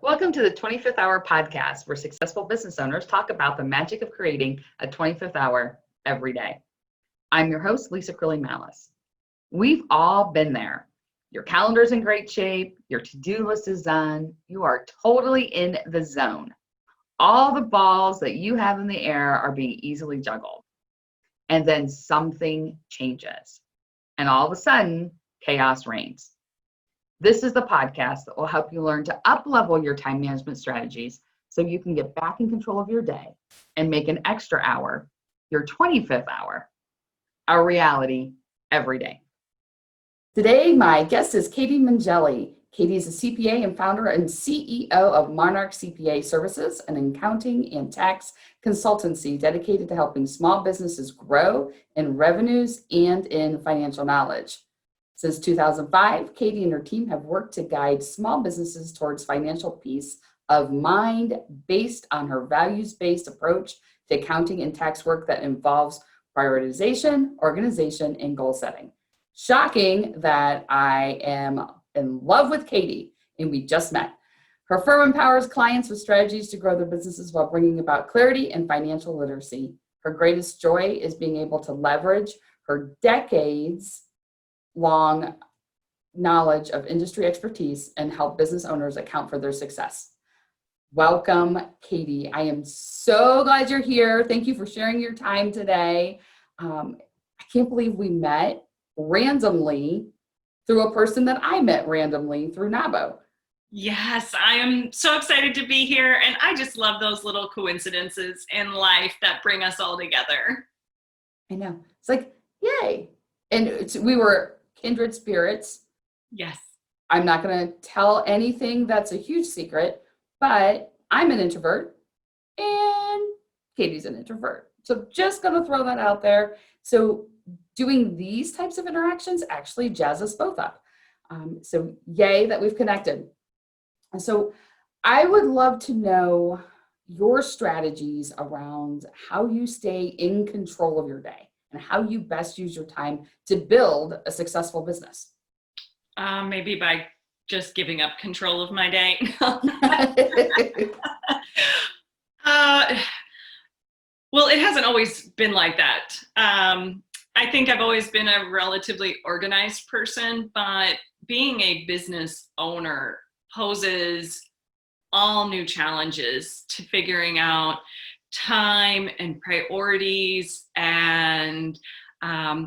Welcome to the 25th Hour podcast, where successful business owners talk about the magic of creating a 25th hour every day. I'm your host, Lisa Crilly Malice. We've all been there. Your calendar's in great shape, your to-do list is done, you are totally in the zone. All the balls that you have in the air are being easily juggled. And then something changes. And all of a sudden, chaos reigns. This is the podcast that will help you learn to up-level your time management strategies so you can get back in control of your day and make an extra hour, your 25th hour, a reality every day. Today, my guest is Katie Mongelli. Katie is a CPA and founder and CEO of Monarch CPA Services, an accounting and tax consultancy dedicated to helping small businesses grow in revenues and in financial knowledge. Since 2005, Katie and her team have worked to guide small businesses towards financial peace of mind based on her values-based approach to accounting and tax work that involves prioritization, organization, and goal setting. Shocking that I am in love with Katie, and we just met. Her firm empowers clients with strategies to grow their businesses while bringing about clarity and financial literacy. Her greatest joy is being able to leverage her decades long knowledge of industry expertise and help business owners account for their success. Welcome, Katie. I am so glad you're here. Thank you for sharing your time today. I can't believe we met randomly through a person that I met randomly through NABO. Yes, I am so excited to be here. And I just love those little coincidences in life that bring us all together. I know. It's like, yay. And we were kindred spirits. Yes. I'm not going to tell anything that's a huge secret, but I'm an introvert and Katie's an introvert. So just going to throw that out there. So doing these types of interactions actually jazz us both up. So yay that we've connected. And so I would love to know your strategies around how you stay in control of your day and how you best use your time to build a successful business. Maybe by just giving up control of my day. Well, it hasn't always been like that. I think I've always been a relatively organized person, but being a business owner poses all new challenges to figuring out time and priorities and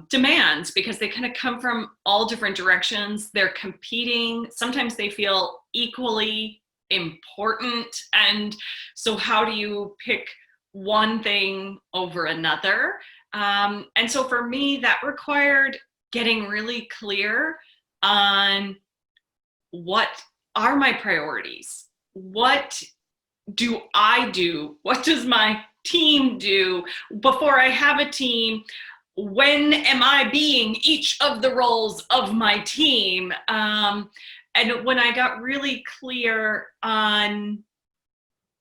demands, because they kind of come from all different directions. They're competing. Sometimes they feel equally important. And so how do you pick one thing over another? And so for me, that required getting really clear on what are my priorities? What do I do? What does my team do? Before I have a team, when am I being each of the roles of my team? And when I got really clear on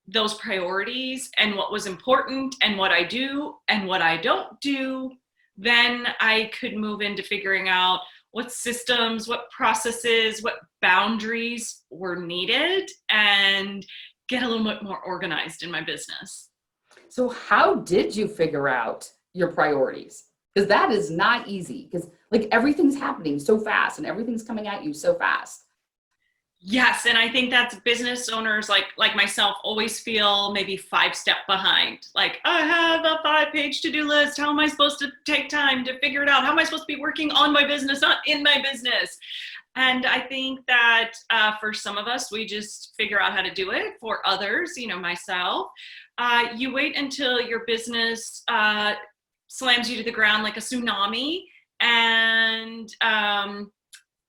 those priorities and what was important and what I do and what I don't do, then I could move into figuring out what systems, what processes, what boundaries were needed and get a little bit more organized in my business. So how did you figure out your priorities? Because that is not easy, because like everything's happening so fast and everything's coming at you so fast. Yes, and I think that's business owners like myself always feel maybe 5 steps behind. Like, I have a 5-page to-do list. How am I supposed to take time to figure it out? How am I supposed to be working on my business, not in my business? And I think that for some of us, we just figure out how to do it. For others, myself, you wait until your business slams you to the ground like a tsunami and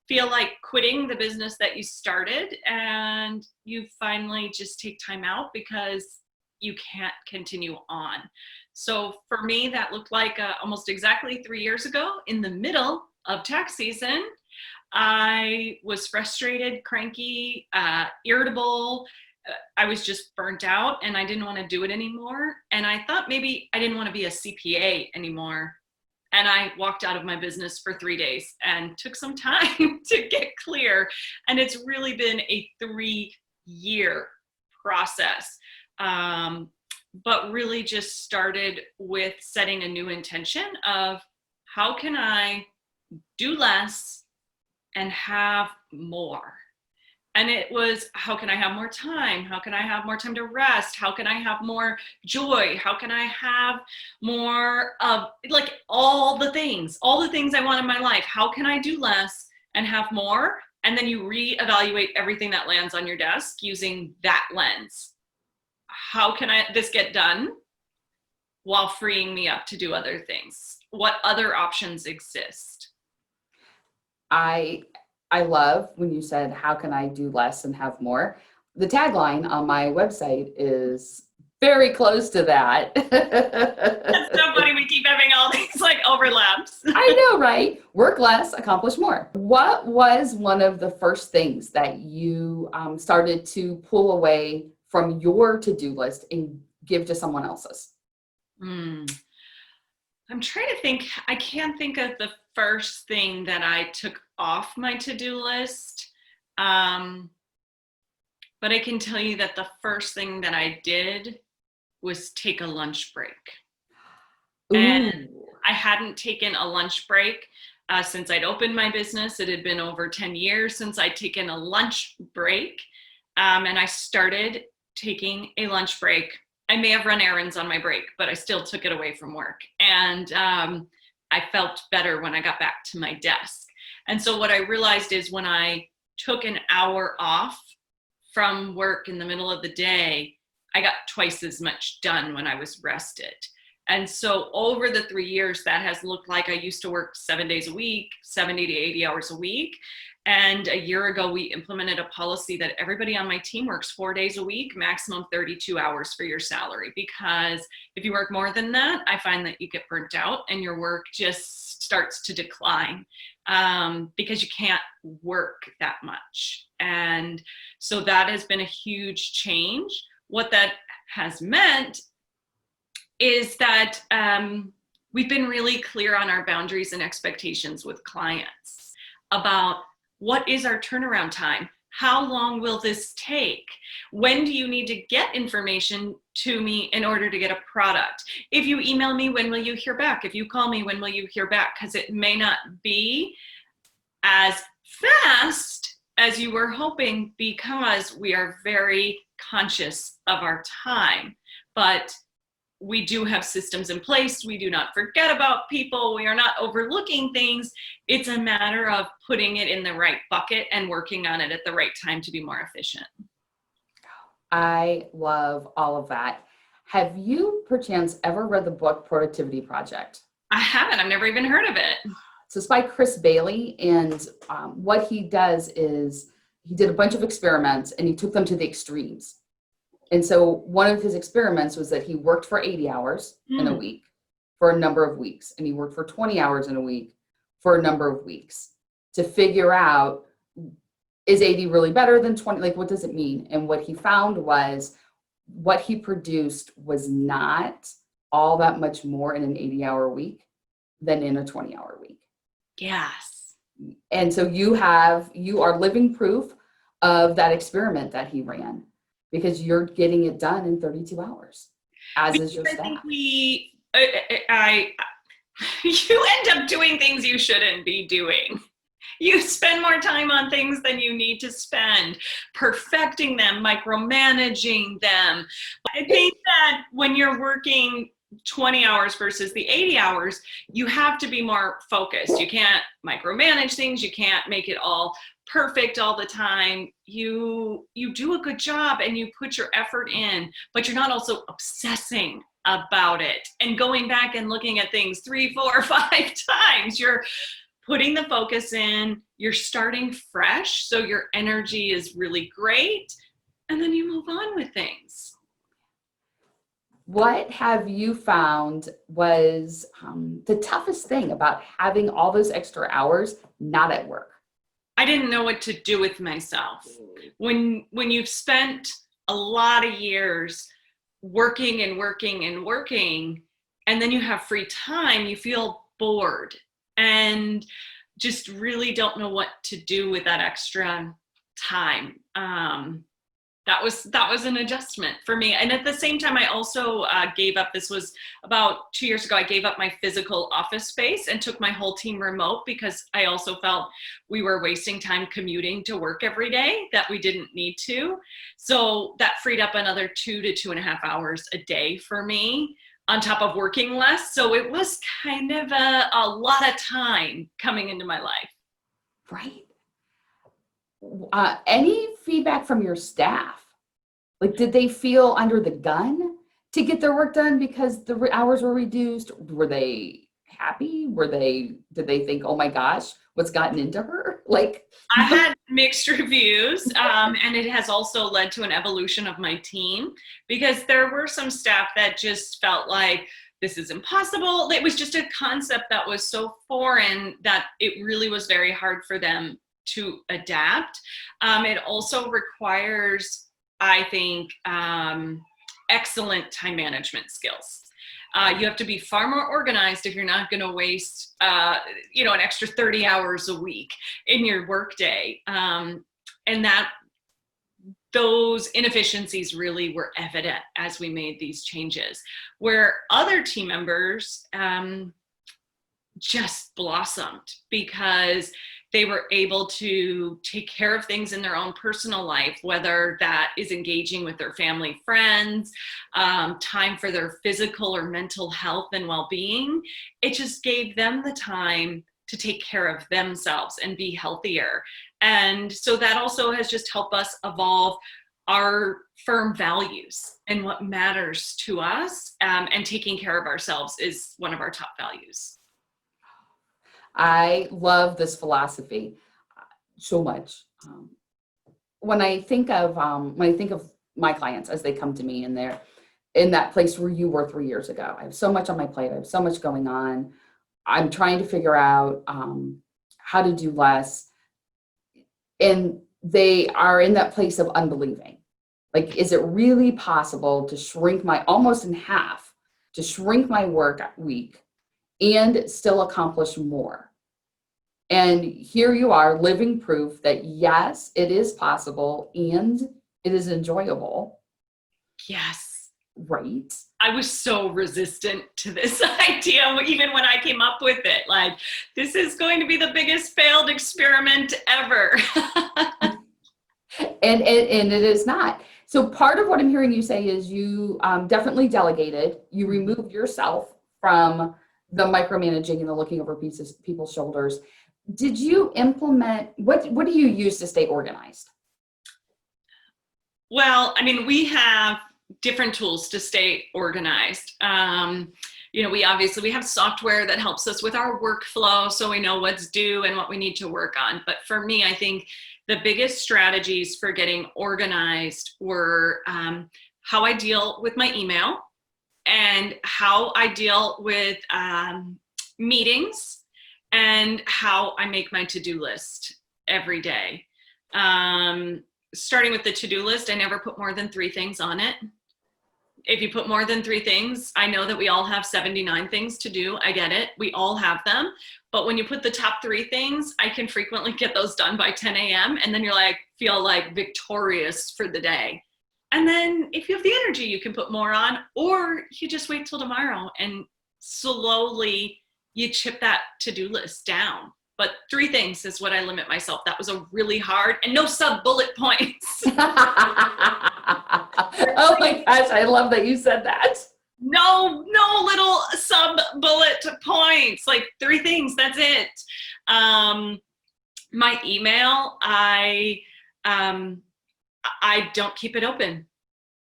feel like quitting the business that you started, and you finally just take time out because you can't continue on. So for me, that looked like almost exactly 3 years ago in the middle of tax season. I was frustrated, cranky, irritable. I was just burnt out and I didn't want to do it anymore. And I thought maybe I didn't want to be a CPA anymore. And I walked out of my business for 3 days and took some time to get clear. And it's really been a 3-year process. But really just started with setting a new intention of how can I do less and have more? And it was, how can I have more time? How can I have more time to rest? How can I have more joy? How can I have more of like all the things I want in my life? How can I do less and have more? And then you reevaluate everything that lands on your desk using that lens. How can this get done while freeing me up to do other things? What other options exist? I love when you said, how can I do less and have more? The tagline on my website is very close to that. That's so funny. We keep having all these like overlaps. I know, right? Work less, accomplish more. What was one of the first things that you started to pull away from your to-do list and give to someone else's? I'm trying to think. I can't think of the first thing that I took off my to-do list. But I can tell you that the first thing that I did was take a lunch break. Ooh. And I hadn't taken a lunch break since I'd opened my business. It had been over 10 years since I'd taken a lunch break. And I started taking a lunch break. I may have run errands on my break, but I still took it away from work. And I felt better when I got back to my desk. And so what I realized is when I took an hour off from work in the middle of the day, I got twice as much done when I was rested. And so over the 3 years, that has looked like I used to work 7 days a week, 70 to 80 hours a week. And a year ago, we implemented a policy that everybody on my team works 4 days a week, maximum 32 hours for your salary. Because if you work more than that, I find that you get burnt out and your work just starts to decline because you can't work that much. And so that has been a huge change. What that has meant is that we've been really clear on our boundaries and expectations with clients about what is our turnaround time? How long will this take? When do you need to get information to me in order to get a product? If you email me, when will you hear back? If you call me, when will you hear back? Because it may not be as fast as you were hoping because we are very conscious of our time. But we do have systems in place. We do not forget about people. We are not overlooking things. It's a matter of putting it in the right bucket and working on it at the right time to be more efficient. I love all of that. Have you perchance ever read the book Productivity Project? I haven't. I've never even heard of it. So it's by Chris Bailey. And what he does is he did a bunch of experiments and he took them to the extremes. And so one of his experiments was that he worked for 80 hours in a week for a number of weeks. And he worked for 20 hours in a week for a number of weeks to figure out, is 80 really better than 20? Like, what does it mean? And what he found was what he produced was not all that much more in an 80-hour week than in a 20-hour week. Yes. And so you are living proof of that experiment that he ran. Because you're getting it done in 32 hours, as is your staff. I think you end up doing things you shouldn't be doing. You spend more time on things than you need to spend, perfecting them, micromanaging them. I think that when you're working 20 hours versus the 80 hours, you have to be more focused. You can't micromanage things. You can't make it all perfect all the time. You do a good job and you put your effort in, but you're not also obsessing about it and going back and looking at things 3, 4, 5 times. You're putting the focus in, you're starting fresh, so your energy is really great, and then you move on with things. What have you found was the toughest thing about having all those extra hours not at work? I didn't know what to do with myself. When you've spent a lot of years working and working and working, and then you have free time, you feel bored and just really don't know what to do with that extra time. that was an adjustment for me. And at the same time, I also gave up, this was about 2 years ago, I gave up my physical office space and took my whole team remote, because I also felt we were wasting time commuting to work every day that we didn't need to. So that freed up another 2 to 2.5 hours a day for me, on top of working less. So it was kind of a lot of time coming into my life. Right. Any feedback from your staff? Like, did they feel under the gun to get their work done because the hours were reduced? Were they happy? Did they think, oh my gosh, what's gotten into her? Like, I had mixed reviews, and it has also led to an evolution of my team, because there were some staff that just felt like this is impossible. It was just a concept that was so foreign that it really was very hard for them to adapt. It also requires, I think, excellent time management skills. You have to be far more organized if you're not going to waste, an extra 30 hours a week in your workday. And that those inefficiencies really were evident as we made these changes, where other team members just blossomed because they were able to take care of things in their own personal life, whether that is engaging with their family, friends, time for their physical or mental health and well-being. It just gave them the time to take care of themselves and be healthier. And so that also has just helped us evolve our firm values and what matters to us, and taking care of ourselves is one of our top values. I love this philosophy so much. When I think of my clients as they come to me and they're in that place where you were 3 years ago, I have so much on my plate. I have so much going on. I'm trying to figure out how to do less. And they are in that place of unbelieving. Like, is it really possible to shrink almost in half, to shrink my work week and still accomplish more? And here you are, living proof that yes, it is possible and it is enjoyable. Yes. Right. I was so resistant to this idea, even when I came up with it. Like, this is going to be the biggest failed experiment ever. And it is not. So part of what I'm hearing you say is you definitely delegated. You removed yourself from the micromanaging and the looking over people's shoulders. Did you implement, what do you use to stay organized? Well, I mean, we have different tools to stay organized. We have software that helps us with our workflow, so we know what's due and what we need to work on. But for me, I think the biggest strategies for getting organized were how I deal with my email and how I deal with meetings and how I make my to-do list every day. Starting with the to-do list, I never put more than 3 things on it. If you put more than 3 things, I know that we all have 79 things to do. I get it. We all have them. But when you put the top 3 things, I can frequently get those done by 10 a.m. And then you're feel like victorious for the day. And then if you have the energy, you can put more on, or you just wait till tomorrow and slowly you chip that to-do list down. But 3 things is what I limit myself. That was a really hard, and no sub bullet points. Oh my gosh, I love that you said that. No little sub bullet points, 3 things, that's it. My email, I don't keep it open.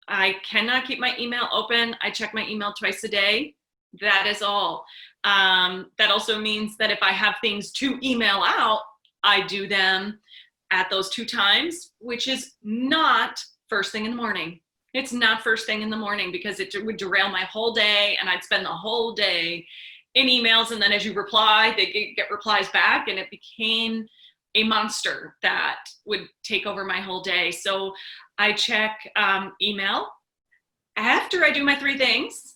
I cannot keep my email open. I check my email twice a day. That is all. That also means that if I have things to email out, I do them at those 2 times, which is not first thing in the morning. It's not first thing in the morning, because it would derail my whole day, and I'd spend the whole day in emails. And then as you reply, they get replies back, and it became a monster that would take over my whole day. So I check email after I do my 3 things,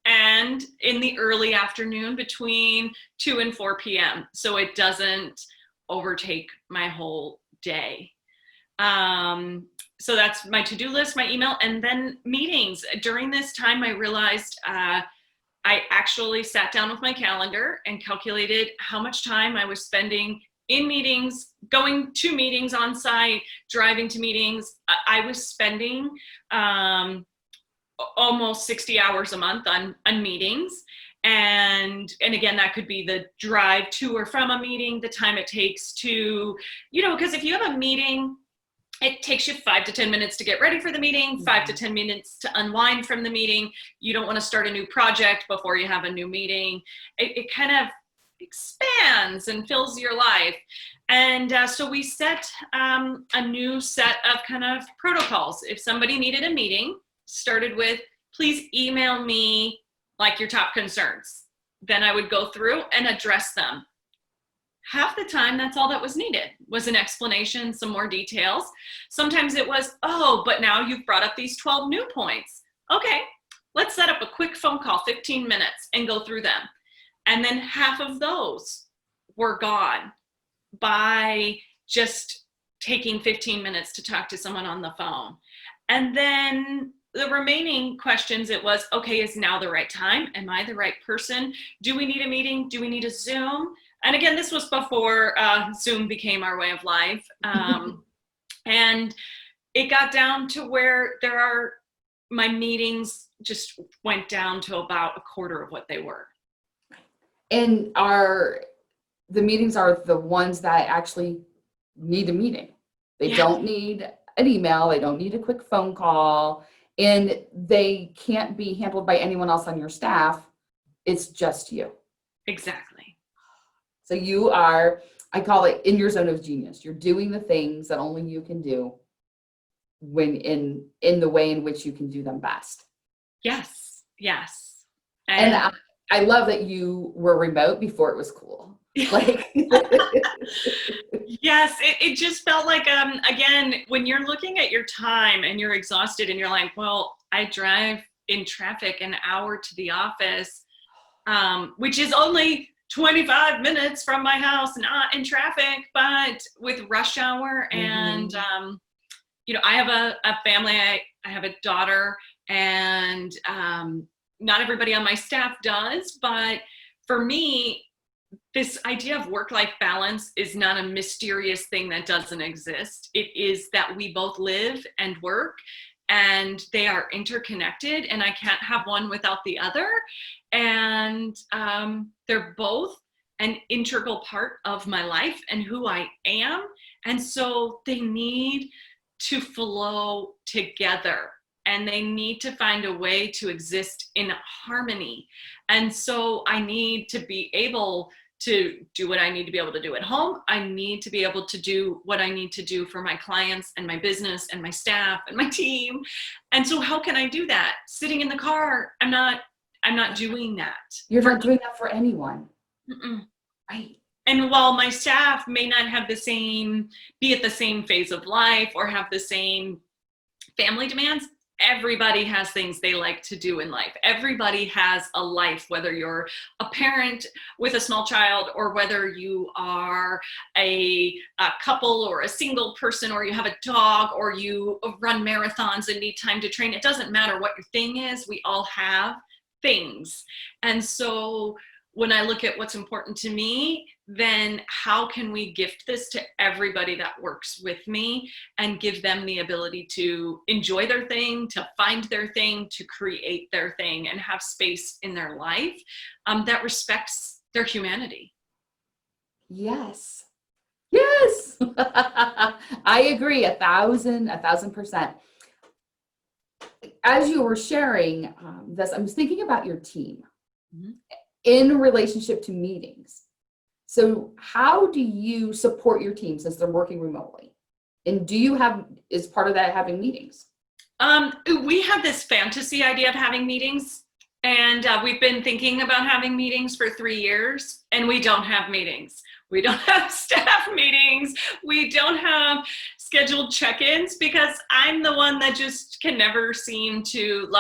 and in the early afternoon between 2 and 4 p.m. so it doesn't overtake my whole day. So that's my to-do list, my email, and then meetings. During this time, I realized I actually sat down with my calendar and calculated how much time I was spending in meetings, going to meetings on site, driving to meetings. I was spending almost 60 hours a month on meetings. And again, that could be the drive to or from a meeting, the time it takes to, because if you have a meeting, it takes you 5 to 10 minutes to get ready for the meeting, 5 to 10 minutes to unwind from the meeting. You don't want to start a new project before you have a new meeting. It kind of expands and fills your life. And so we set a new set of kind of protocols. If somebody needed a meeting, started with, please email me like your top concerns. Then I would go through and address them. Half the time, that's all that was needed, was an explanation, some more details. Sometimes it was, oh, but now you've brought up these 12 new points. Okay, let's set up a quick phone call, 15 minutes, and go through them. And then half of those were gone by just taking 15 minutes to talk to someone on the phone. And then the remaining questions, it was, okay, is now the right time? Am I the right person? Do we need a meeting? Do we need a Zoom? And again, this was before Zoom became our way of life. And it got down to where my meetings just went down to about a quarter of what they were. And the meetings are the ones that actually need a meeting. They don't need an email. They don't need a quick phone call. And they can't be handled by anyone else on your staff. It's just you. Exactly. So you are, I call it, in your zone of genius. You're doing the things that only you can do when in the way in which you can do them best. Yes. And I love that you were remote before it was cool. Like, yes, it just felt like, again, when you're looking at your time and you're exhausted and you're like, well, I drive in traffic an hour to the office, which is only 25 minutes from my house, not in traffic, but with rush hour. And, I have a family, I have a daughter, and not everybody on my staff does, but for me, this idea of work-life balance is not a mysterious thing that doesn't exist. It is that we both live and work, and they are interconnected, and I can't have one without the other. And they're both an integral part of my life and who I am. And so they need to flow together, and they need to find a way to exist in harmony. And so I need to be able to do what I need to be able to do at home. I need to be able to do what I need to do for my clients and my business and my staff and my team. And so how can I do that? Sitting in the car, I'm not doing that. You're not doing that for anyone. Right. And while my staff may not have be at the same phase of life or have the same family demands, everybody has things they like to do in life. Everybody has a life, whether you're a parent with a small child or whether you are a couple or a single person or you have a dog or you run marathons and need time to train. It doesn't matter what your thing is. We all have things. And so when I look at what's important to me, then how can we gift this to everybody that works with me and give them the ability to enjoy their thing, to find their thing, to create their thing, and have space in their life that respects their humanity? Yes. I agree 1,000%. As you were sharing this, I was thinking about your team in relationship to meetings. So how do you support your team since they're working remotely? And is part of that having meetings? We have this fantasy idea of having meetings, and we've been thinking about having meetings for 3 years, and we don't have meetings. We don't have staff meetings. We don't have scheduled check-ins because I'm the one that just can never seem to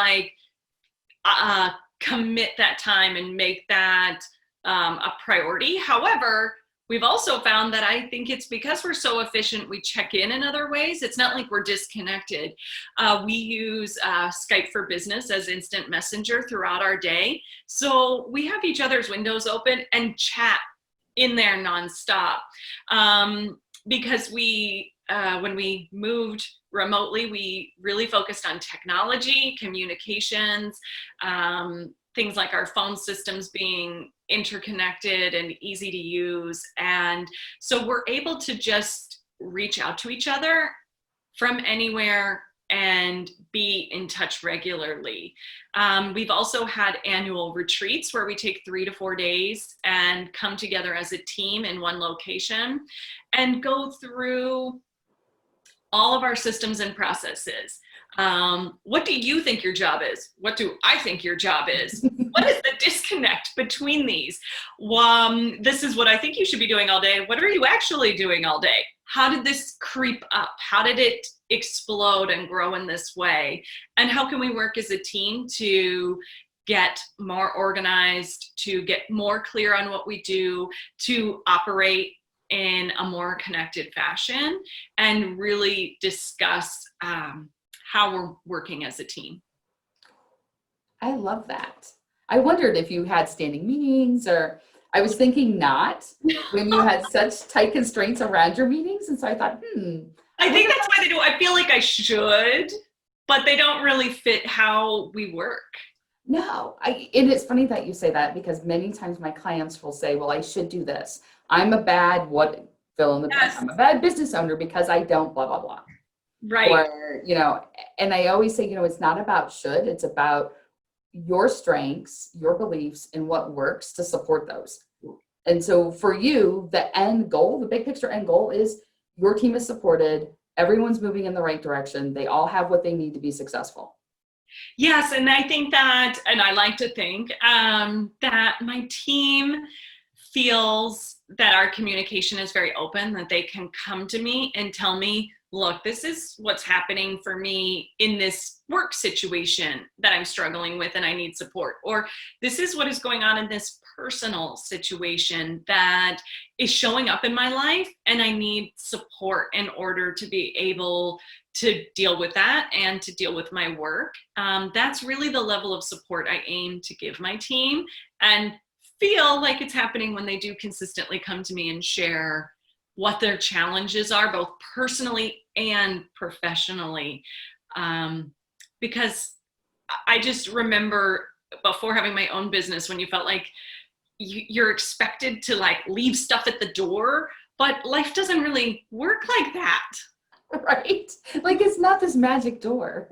commit that time and make that a priority. However, We've also found that I think it's because we're so efficient, we check in other ways. It's not like we're disconnected. We use Skype for Business as instant messenger throughout our day. So we have each other's windows open and chat in there nonstop. Because when we moved remotely, we really focused on technology, communications, things like our phone systems being interconnected and easy to use. And so we're able to just reach out to each other from anywhere and be in touch regularly. We've also had annual retreats where we take 3 to 4 days and come together as a team in one location and go through all of our systems and processes. What do you think your job is? What do I think your job is? What is the disconnect between these? This is what I think you should be doing all day. What are you actually doing all day? How did this creep up? How did it explode and grow in this way? And how can we work as a team to get more organized, to get more clear on what we do, to operate in a more connected fashion, and really discuss how we're working as a team. I love that. I wondered if you had standing meetings, or I was thinking not, when you had such tight constraints around your meetings. And so I thought, I think that's why they do. I feel like I should, but they don't really fit how we work. No, and it's funny that you say that, because many times my clients will say, well, I should do this. I'm a bad, fill in the blank. Yes. I'm a bad business owner because I don't blah, blah, blah. Right. Or, and I always say, it's not about should, it's about your strengths, your beliefs, and what works to support those. And so for you, the end goal, the big picture end goal is your team is supported. Everyone's moving in the right direction. They all have what they need to be successful. Yes, and I think that, and I like to think that my team feels that our communication is very open, that they can come to me and tell me, look, this is what's happening for me in this work situation that I'm struggling with and I need support. Or this is what is going on in this personal situation that is showing up in my life and I need support in order to be able to deal with that and to deal with my work. That's really the level of support I aim to give my team, and feel like it's happening when they do consistently come to me and share what their challenges are, both personally and professionally. Because I just remember before having my own business, when you felt like you're expected to leave stuff at the door, but life doesn't really work like that. Right? It's not this magic door.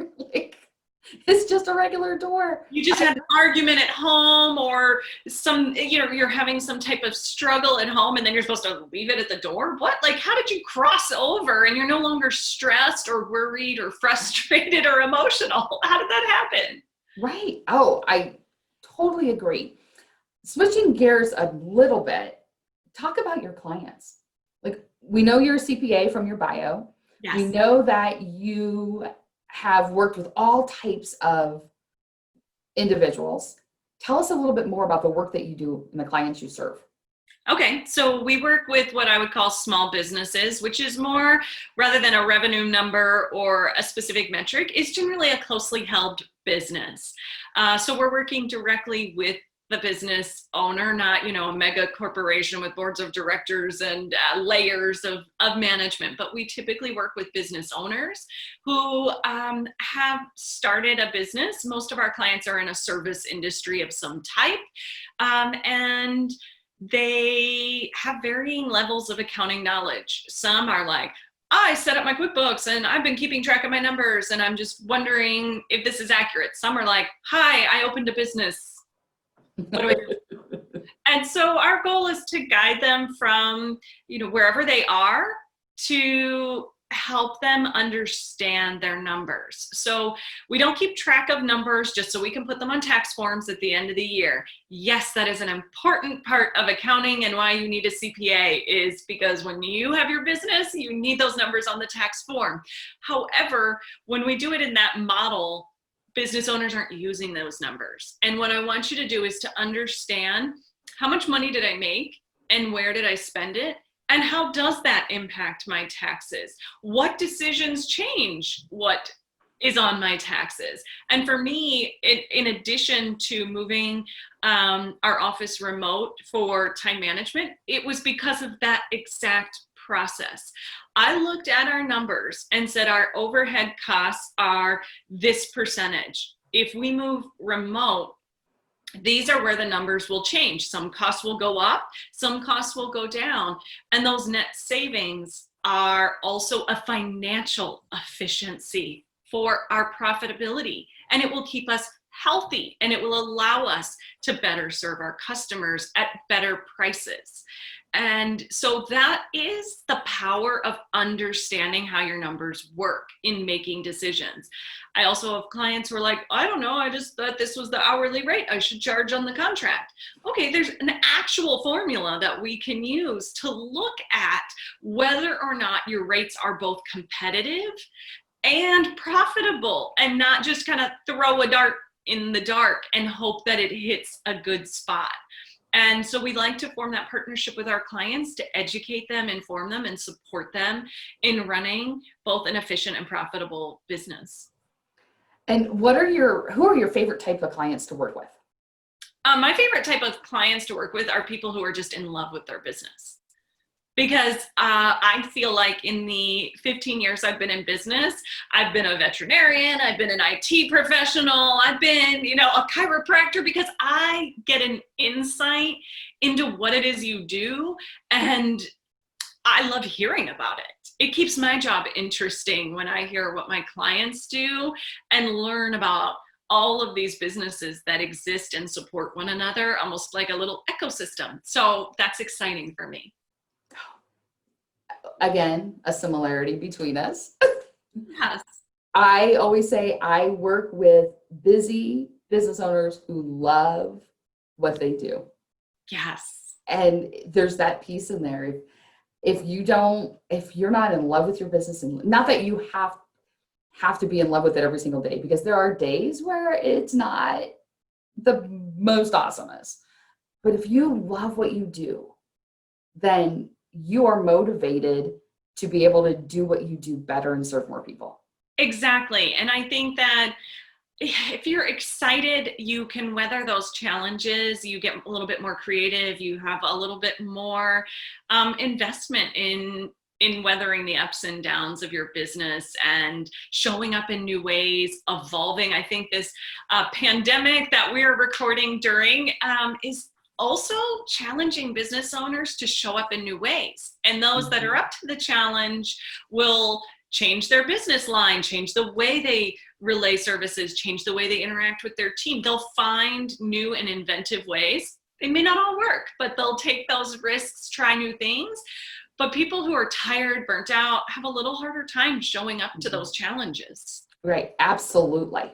It's just a regular door. You just had an argument at home, or you're having some type of struggle at home, and then you're supposed to leave it at the door. What? How did you cross over and you're no longer stressed or worried or frustrated or emotional? How did that happen? Right. Oh, I totally agree. Switching gears a little bit, talk about your clients. We know you're a CPA from your bio. Yes. We know that you have worked with all types of individuals. Tell us a little bit more about the work that you do and the clients you serve. Okay, so we work with what I would call small businesses, which is more, rather than a revenue number or a specific metric, is generally a closely held business. So we're working directly with the business owner, not, a mega corporation with boards of directors and layers of management, but we typically work with business owners who have started a business. Most of our clients are in a service industry of some type, and they have varying levels of accounting knowledge. Some are like, I set up my QuickBooks and I've been keeping track of my numbers and I'm just wondering if this is accurate. Some are like, hi, I opened a business. What do I do? And so our goal is to guide them from, wherever they are, to help them understand their numbers. So we don't keep track of numbers just so we can put them on tax forms at the end of the year. Yes, that is an important part of accounting, and why you need a CPA is because when you have your business, you need those numbers on the tax form. However, when we do it in that model, business owners aren't using those numbers. And what I want you to do is to understand, how much money did I make and where did I spend it? And how does that impact my taxes? What decisions change what is on my taxes? And for me, in addition to moving our office remote for time management, it was because of that exact process. I looked at our numbers and said our overhead costs are this percentage. If we move remote, these are where the numbers will change. Some costs will go up, some costs will go down. And those net savings are also a financial efficiency for our profitability. And it will keep us healthy, and it will allow us to better serve our customers at better prices. And so that is the power of understanding how your numbers work in making decisions. I also have clients who are like, I don't know, I just thought this was the hourly rate I should charge on the contract. Okay, there's an actual formula that we can use to look at whether or not your rates are both competitive and profitable, and not just kind of throw a dart in the dark and hope that it hits a good spot. And so we like to form that partnership with our clients to educate them, inform them, and support them in running both an efficient and profitable business. And who are your favorite type of clients to work with? My favorite type of clients to work with are people who are just in love with their business. Because I feel like in the 15 years I've been in business, I've been a veterinarian, I've been an IT professional, I've been, a chiropractor, because I get an insight into what it is you do, and I love hearing about it. It keeps my job interesting when I hear what my clients do and learn about all of these businesses that exist and support one another, almost like a little ecosystem. So that's exciting for me. Again, a similarity between us. Yes. I always say I work with busy business owners who love what they do. Yes. And there's that piece in there. If you're not in love with your business, and not that you have to be in love with it every single day, because there are days where it's not the most awesomest. But if you love what you do, then you are motivated to be able to do what you do better and serve more people. Exactly. And I think that if you're excited, you can weather those challenges. You get a little bit more creative. You have a little bit more investment in weathering the ups and downs of your business and showing up in new ways, evolving. I think this pandemic that we're recording during is also challenging business owners to show up in new ways. And those that are up to the challenge will change their business line, change the way they relay services, change the way they interact with their team. They'll find new and inventive ways. They may not all work, but they'll take those risks, try new things. But people who are tired, burnt out, have a little harder time showing up to those challenges. Right, absolutely.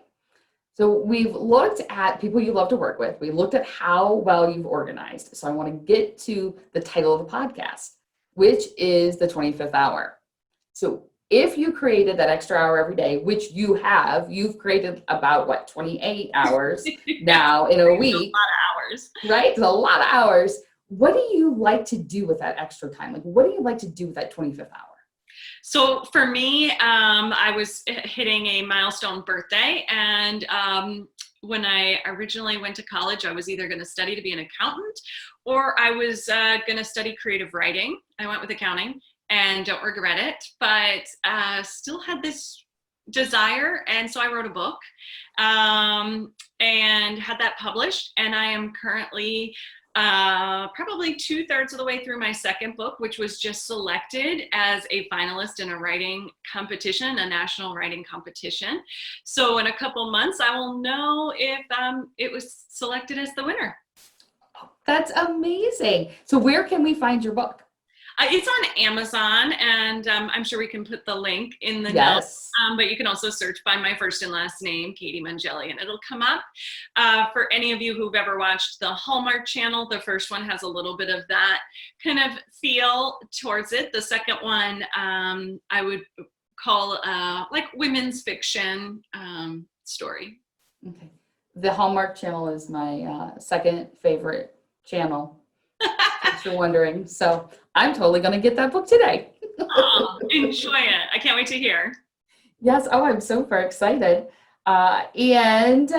So we've looked at people you love to work with. We looked at how well you've organized. So I want to get to the title of the podcast, which is the 25th hour. So if you created that extra hour every day, which you've created about 28 hours now in a week. A lot of hours. Right? It's a lot of hours. What do you like to do with that extra time? Like, what do you like to do with that 25th hour? So for me, I was hitting a milestone birthday, and when I originally went to college, I was either going to study to be an accountant, or I was going to study creative writing. I went with accounting and don't regret it, but still had this desire, and so I wrote a book and had that published, and I am currently probably 2/3 of the way through my second book, which was just selected as a finalist in a writing competition, a national writing competition. So in a couple months, I will know if it was selected as the winner. Oh, that's amazing. So where can we find your book? It's on Amazon, and I'm sure we can put the link in the Yes. notes. But you can also search by my first and last name, Katie Mongelli, and it'll come up. For any of you who've ever watched the Hallmark channel, the first one has a little bit of that kind of feel towards it. The second one I would call like women's fiction story. Okay. The Hallmark channel is my second favorite channel. in case you're wondering. So I'm totally going to get that book today. Oh, enjoy it. I can't wait to hear. Yes. Oh, I'm super excited. And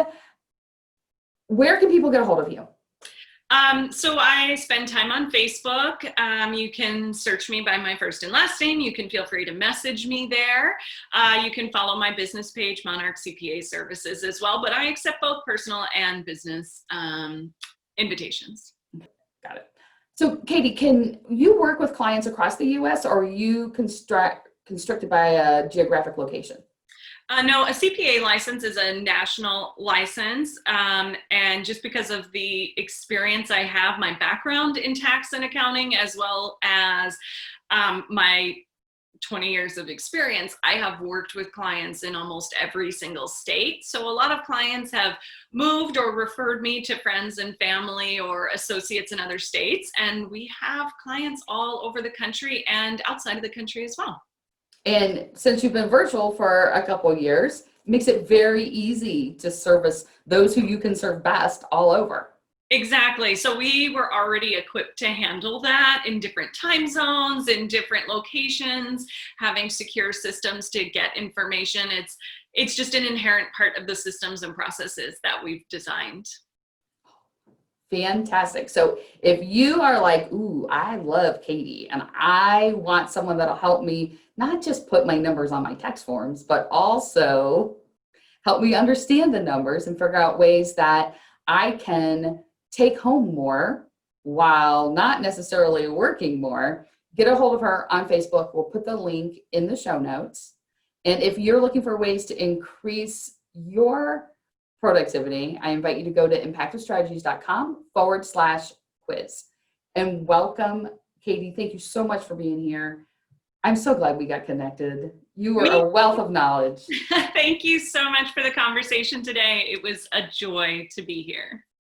where can people get a hold of you? So I spend time on Facebook. You can search me by my first and last name. You can feel free to message me there. You can follow my business page, Monarch CPA Services as well, but I accept both personal and business invitations. Got it. So Katie, can you work with clients across the US, or are you constricted by a geographic location? No, a CPA license is a national license. And just because of the experience I have, my background in tax and accounting, as well as my 20 years of experience, I have worked with clients in almost every single state. So a lot of clients have moved or referred me to friends and family or associates in other states. And we have clients all over the country and outside of the country as well. And since you've been virtual for a couple of years, it makes it very easy to service those who you can serve best all over. Exactly. So we were already equipped to handle that in different time zones, in different locations, having secure systems to get information. It's just an inherent part of the systems and processes that we've designed. Fantastic. So if you are like, ooh, I love Katie and I want someone that'll help me not just put my numbers on my tax forms, but also help me understand the numbers and figure out ways that I can take home more while not necessarily working more, get a hold of her on Facebook. We'll put the link in the show notes. And if you're looking for ways to increase your productivity, I invite you to go to impactfulstrategies.com/quiz. And welcome, Katie. Thank you so much for being here. I'm so glad we got connected. You are a wealth of knowledge. Thank you so much for the conversation today. It was a joy to be here.